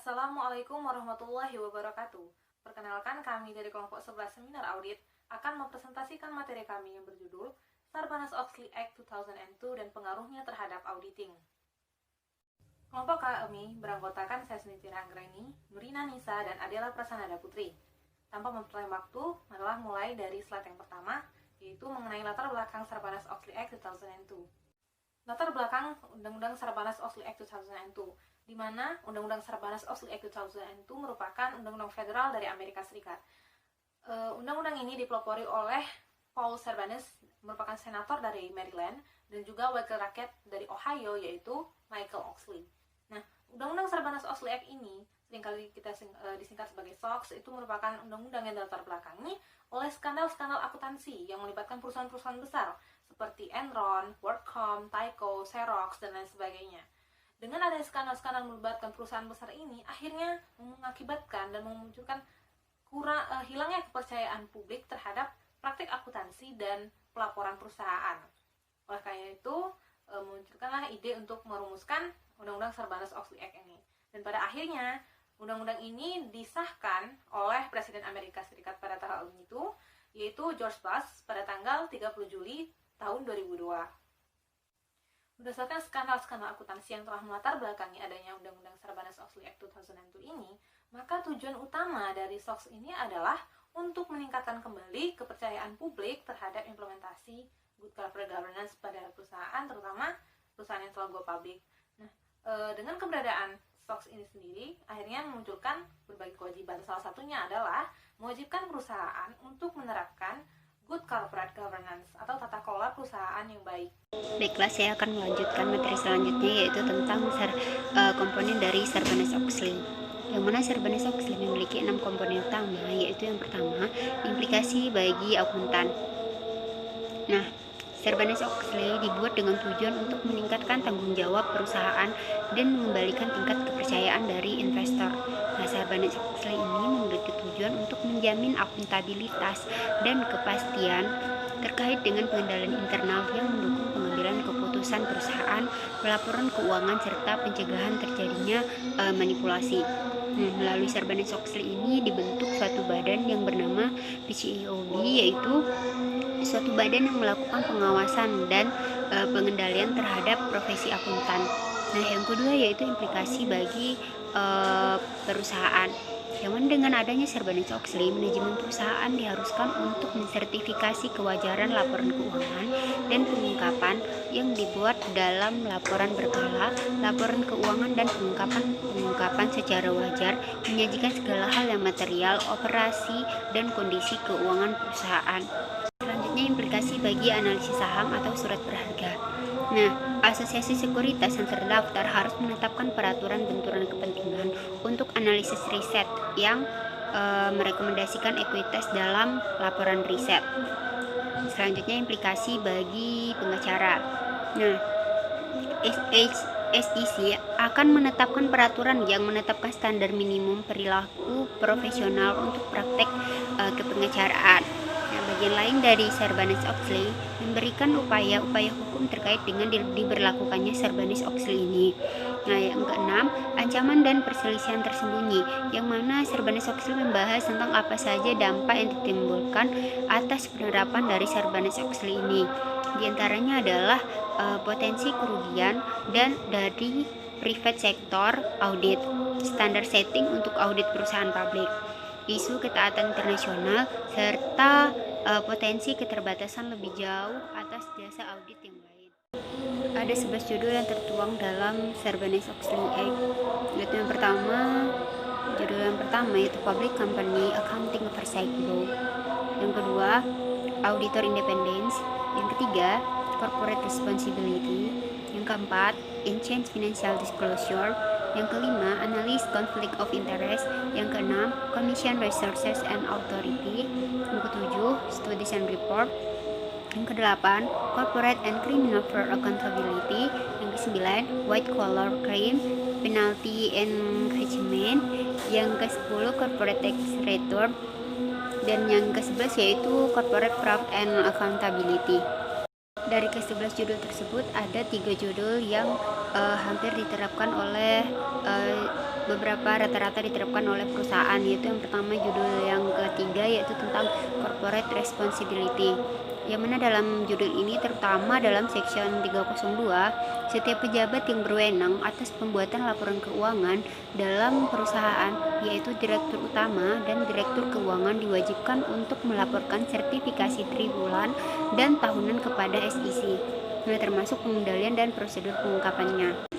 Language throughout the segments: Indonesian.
Assalamualaikum warahmatullahi wabarakatuh. Perkenalkan, kami dari kelompok 11 Seminar Audit akan mempresentasikan materi kami yang berjudul Sarbanes-Oxley Act 2002 dan pengaruhnya terhadap auditing. Kelompok kami beranggotakan saya sendiri Anggreni, Nurina Nisa, dan Adela Prasanada Putri. Tanpa memperpanjang waktu, marilah mulai dari slide yang pertama, yaitu mengenai latar belakang Sarbanes-Oxley Act 2002. Latar belakang Undang-Undang Sarbanes-Oxley Act 2002, di mana Undang-Undang Sarbanes-Oxley Act 2002 merupakan undang-undang federal dari Amerika Serikat. Undang-undang ini dipelopori oleh Paul Sarbanes, merupakan senator dari Maryland, dan juga wakil rakyat dari Ohio, yaitu Michael Oxley. Nah, Undang-Undang Sarbanes-Oxley Act ini seringkali kita disingkat sebagai SOX, itu merupakan undang-undang yang latar belakangi oleh skandal-skandal akuntansi yang melibatkan perusahaan-perusahaan besar seperti Enron, WorldCom, Tyco, Xerox, dan lain sebagainya. Dengan adanya skandal-skandal melibatkan perusahaan besar ini, akhirnya mengakibatkan dan memunculkan hilangnya kepercayaan publik terhadap praktik akuntansi dan pelaporan perusahaan. Oleh karena itu, munculkanlah ide untuk merumuskan Undang-Undang Sarbanes-Oxley Act ini. Dan pada akhirnya, undang-undang ini disahkan oleh Presiden Amerika Serikat pada tahun itu, yaitu George Bush pada tanggal 30 Juli tahun 2002. Berdasarkan skandal-skandal akuntansi yang telah melatar belakangi adanya Undang-Undang Sarbanes-Oxley Act 2002 ini, maka tujuan utama dari SOX ini adalah untuk meningkatkan kembali kepercayaan publik terhadap implementasi good corporate governance pada perusahaan, terutama perusahaan yang telah go public. Nah, dengan keberadaan SOX ini sendiri, akhirnya memunculkan berbagai kewajiban. Salah satunya adalah mewajibkan perusahaan untuk menerapkan good corporate governance atau tata kelola perusahaan yang baik. Baiklah, saya akan melanjutkan materi selanjutnya, yaitu tentang komponen dari Sarbanes-Oxley. Yang mana Sarbanes-Oxley memiliki 6 komponen utama, yaitu yang pertama, implikasi bagi akuntan. Nah, Sarbanes-Oxley dibuat dengan tujuan untuk meningkatkan tanggung jawab perusahaan dan mengembalikan tingkat kepercayaan dari investor. Nah, Sarbanes-Oxley ini memiliki tujuan untuk menjamin akuntabilitas dan kepastian terkait dengan pengendalian internal yang mendukung pengambilan keputusan perusahaan, pelaporan keuangan, serta pencegahan terjadinya manipulasi. Nah, melalui Sarbanes-Oxley ini dibentuk suatu badan yang bernama PCAOB, yaitu suatu badan yang melakukan pengawasan dan pengendalian terhadap profesi akuntan. Nah, yang kedua yaitu implikasi bagi perusahaan. Yang mana dengan adanya Sarbanes-Oxley, manajemen perusahaan diharuskan untuk mensertifikasi kewajaran laporan keuangan dan pengungkapan yang dibuat dalam laporan berkala, laporan keuangan dan pengungkapan secara wajar, menyajikan segala hal yang material, operasi, dan kondisi keuangan perusahaan. Selanjutnya, implikasi bagi analisis saham atau surat berharga. Nah, Asosiasi Sekuritas yang terdaftar harus menetapkan peraturan benturan kepentingan untuk analisis riset yang merekomendasikan ekuitas dalam laporan riset. Selanjutnya, implikasi bagi pengacara. Nah, SEC akan menetapkan peraturan yang menetapkan standar minimum perilaku profesional untuk praktek kepengacaraan. Nah, bagian lain dari Sarbanes-Oxley memberikan upaya-upaya hukum terkait dengan diberlakukannya Sarbanes-Oxley ini. Nah, yang keenam, ancaman dan perselisihan tersembunyi, yang mana Sarbanes-Oxley membahas tentang apa saja dampak yang ditimbulkan atas penerapan dari Sarbanes-Oxley ini. Di antaranya adalah potensi kerugian dan dari private sector audit, standar setting untuk audit perusahaan publik, isu ketaatan internasional, serta potensi keterbatasan lebih jauh atas jasa audit yang lain. Ada 11 judul yang tertuang dalam Sarbanes-Oxley Act. Judul yang pertama yaitu Public Company Accounting Oversight Law. Yang kedua, Auditor Independence. Yang ketiga, Corporate Responsibility. Yang keempat, Enhanced Financial Disclosure. Yang kelima, Analysis Conflict of Interest. Yang keenam, Commission Resources and Authority. Yang ketujuh, Studies and Report. Yang kedelapan, Corporate and Criminal Fraud Accountability. Yang kesembilan, White Collar Crime, Penalty and Enhancement. Yang ke-10, Corporate Tax Return. Dan yang ke-11 yaitu Corporate Fraud and Accountability. Dari ke-11 judul tersebut ada 3 judul yang hampir diterapkan oleh beberapa rata-rata diterapkan oleh perusahaan, yaitu yang pertama judul yang ketiga yaitu tentang corporate responsibility, yang mana dalam judul ini terutama dalam section 302 setiap pejabat yang berwenang atas pembuatan laporan keuangan dalam perusahaan, yaitu direktur utama dan direktur keuangan, diwajibkan untuk melaporkan sertifikasi triwulan dan tahunan kepada SEC, termasuk pengendalian dan prosedur pengungkapannya.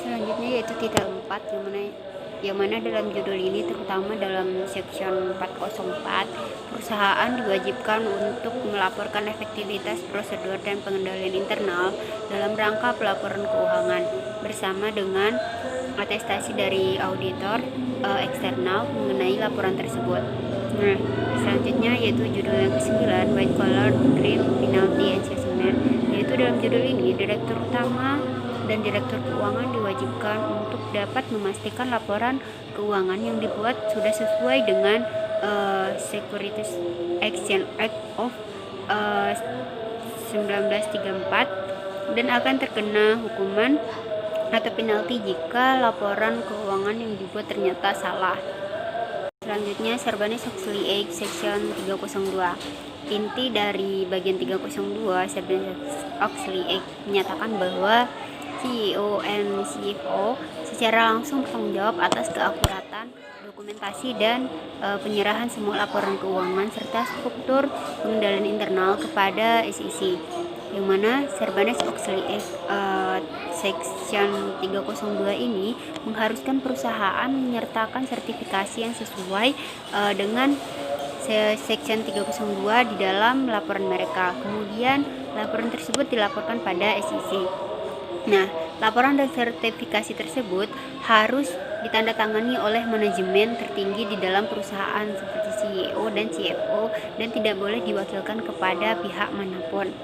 Selanjutnya yaitu titel 4, yang mana dalam judul ini terutama dalam section 404 perusahaan diwajibkan untuk melaporkan efektivitas prosedur dan pengendalian internal dalam rangka pelaporan keuangan bersama dengan atestasi dari auditor eksternal mengenai laporan tersebut. Nah, selanjutnya yaitu judul yang ke-9, White Collar Crime Penalty Assessment, yaitu dalam judul ini direktur utama dan direktur keuangan diwajibkan untuk dapat memastikan laporan keuangan yang dibuat sudah sesuai dengan Securities Action Act of 1934 dan akan terkena hukuman atau penalti jika laporan keuangan yang dibuat ternyata salah. Selanjutnya Sarbanes-Oxley Act Section 302. Inti dari bagian 302 Sarbanes-Oxley Act menyatakan bahwa CEO and CFO secara langsung bertanggung jawab atas keakuratan dokumentasi dan penyerahan semua laporan keuangan serta struktur pengendalian internal kepada SEC, yang mana Sarbanes-Oxley Act Section 302 ini mengharuskan perusahaan menyertakan sertifikasi yang sesuai dengan Section 302 di dalam laporan mereka. Kemudian laporan tersebut dilaporkan pada SEC. Nah, laporan dan sertifikasi tersebut harus ditandatangani oleh manajemen tertinggi di dalam perusahaan seperti CEO dan CFO dan tidak boleh diwakilkan kepada pihak manapun.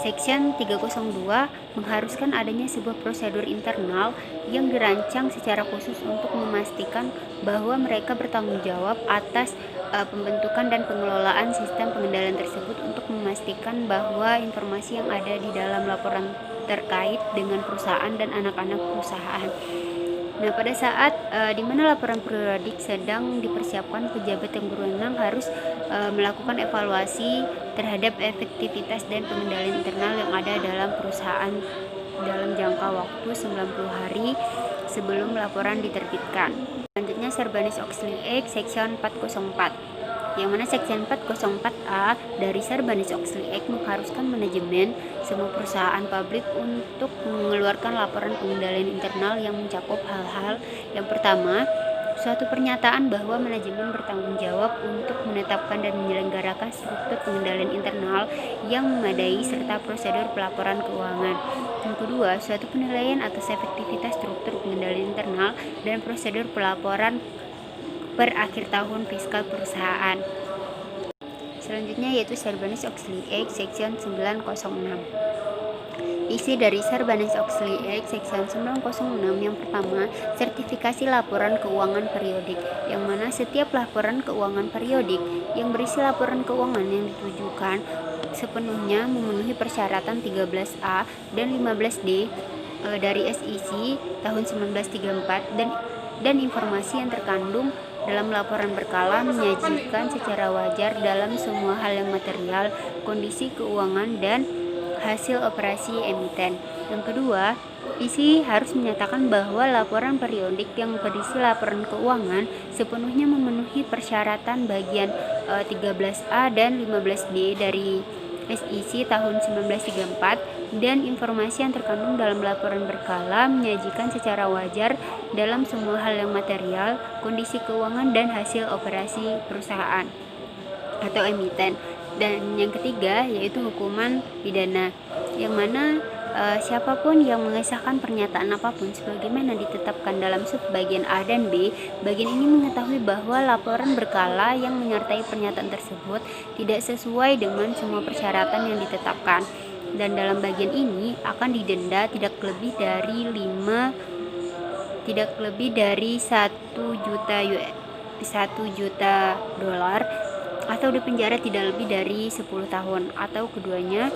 Section 302 mengharuskan adanya sebuah prosedur internal yang dirancang secara khusus untuk memastikan bahwa mereka bertanggung jawab atas pembentukan dan pengelolaan sistem pengendalian tersebut untuk memastikan bahwa informasi yang ada di dalam laporan terkait dengan perusahaan dan anak-anak perusahaan. Nah, pada saat di mana laporan periodik sedang dipersiapkan, pejabat yang berwenang harus melakukan evaluasi terhadap efektivitas dan pengendalian internal yang ada dalam perusahaan dalam jangka waktu 90 hari sebelum laporan diterbitkan. Selanjutnya Sarbanes-Oxley Act Section 404, yang mana Section 404A dari Sarbanes-Oxley Act mengharuskan manajemen semua perusahaan publik untuk mengeluarkan laporan pengendalian internal yang mencakup hal-hal yang pertama, suatu pernyataan bahwa manajemen bertanggung jawab untuk menetapkan dan menyelenggarakan struktur pengendalian internal yang memadai serta prosedur pelaporan keuangan. Yang kedua, suatu penilaian atas efektivitas struktur pengendalian internal dan prosedur pelaporan per akhir tahun fiskal perusahaan. Selanjutnya yaitu Sarbanes-Oxley Act Section 906. Isi dari Sarbanes-Oxley Act Section 906 yang pertama, sertifikasi laporan keuangan periodik, yang mana setiap laporan keuangan periodik yang berisi laporan keuangan yang ditujukan sepenuhnya memenuhi persyaratan 13A dan 15D dari SEC tahun 1934 dan informasi yang terkandung dalam laporan berkala menyajikan secara wajar dalam semua hal yang material, kondisi keuangan, dan hasil operasi emiten. Yang kedua, isi harus menyatakan bahwa laporan periodik yang berisi laporan keuangan sepenuhnya memenuhi persyaratan bagian 13A dan 15D dari SEC tahun 1934 dan informasi yang terkandung dalam laporan berkala menyajikan secara wajar dalam semua hal yang material, kondisi keuangan, dan hasil operasi perusahaan atau emiten. Dan yang ketiga yaitu hukuman pidana, yang mana siapapun yang mengesahkan pernyataan apapun sebagaimana ditetapkan dalam subbagian A dan B, bagian ini mengetahui bahwa laporan berkala yang menyertai pernyataan tersebut tidak sesuai dengan semua persyaratan yang ditetapkan, dan dalam bagian ini akan didenda tidak lebih dari 1 juta dolar atau dipenjara tidak lebih dari 10 tahun atau keduanya,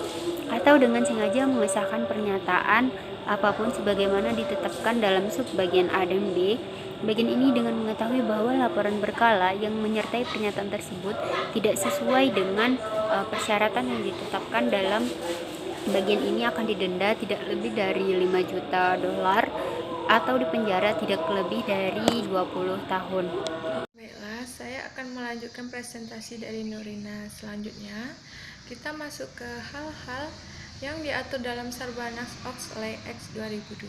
atau dengan sengaja mengesahkan pernyataan apapun sebagaimana ditetapkan dalam sub bagian A dan B. Bagian ini dengan mengetahui bahwa laporan berkala yang menyertai pernyataan tersebut tidak sesuai dengan persyaratan yang ditetapkan dalam bagian ini akan didenda tidak lebih dari 5 juta dolar atau dipenjara tidak lebih dari 20 tahun. Baiklah, saya akan melanjutkan presentasi dari Nurina. Selanjutnya, kita masuk ke hal-hal yang diatur dalam Sarbanas Oxley Act 2002.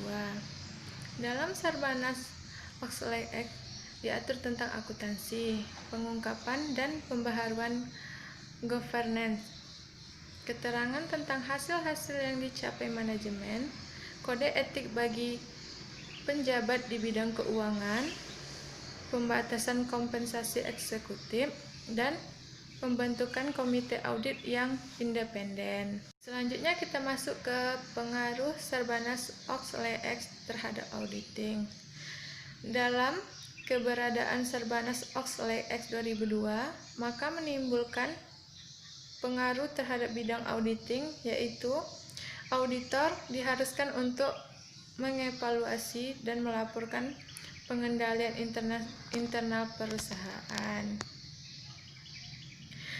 Dalam Sarbanas Oxley Act diatur tentang akuntansi, pengungkapan dan pembaharuan governance, keterangan tentang hasil-hasil yang dicapai manajemen, kode etik bagi penjabat di bidang keuangan, pembatasan kompensasi eksekutif, dan pembentukan komite audit yang independen. Selanjutnya kita masuk ke pengaruh Sarbanas Oxley Act terhadap auditing. Dalam keberadaan Sarbanas Oxley Act 2002, maka menimbulkan pengaruh terhadap bidang auditing, yaitu auditor diharuskan untuk mengevaluasi dan melaporkan pengendalian internal perusahaan.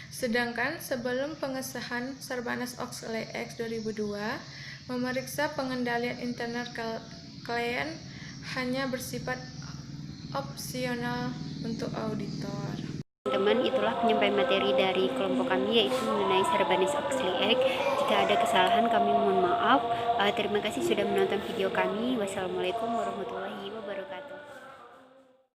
Sedangkan sebelum pengesahan Sarbanas Oxley Act 2002, memeriksa pengendalian internal klien hanya bersifat opsional untuk auditor. Teman-teman, itulah penyampaian materi dari kelompok kami yaitu mengenai Sarbanas Oxley Act. Jika ada kesalahan kami mohon maaf. Terima kasih sudah menonton video kami. Wassalamualaikum warahmatullahi wabarakatuh.